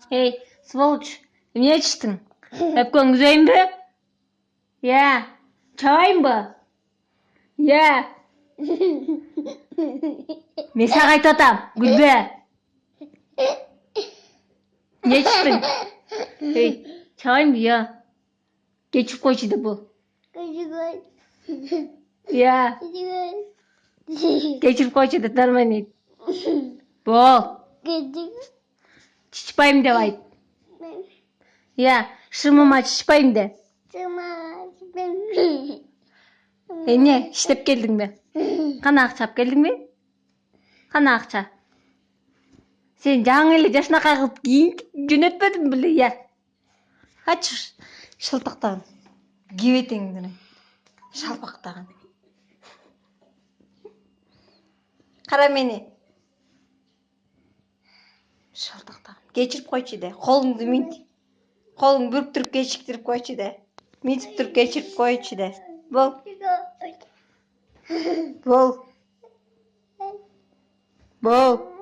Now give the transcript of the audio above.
Эй, сволочь, эмне ичтиң? Өпкөң күзөйүн бе? Я, чабайын ба? Я, мен сага айтып атам, күлбө. Эмне ичтиң? Эй, чабайынбы, я? Кечирип койчу да бул. Я, кечирип койчу да нормально. Бол. Чичпайм деп айт. Я, шырмыма чичпайм де. Эмне, иштеп келдиңби? Кана акча алып келдиңби? Кана акча? Сен жаңы эле жашынакай кылып кийинип жөнөтпөдүң беле, я? Ач шылтактаган. Кебетеңдин. Шалпактаган. Кара мени. Шылтактаган. Кечирип койчу де. Колуңду минтип. Колуң бүрктүрүп кечиктирип койчу де. Минтип туруп кечирип койчу де. Бол. Бол. Бол.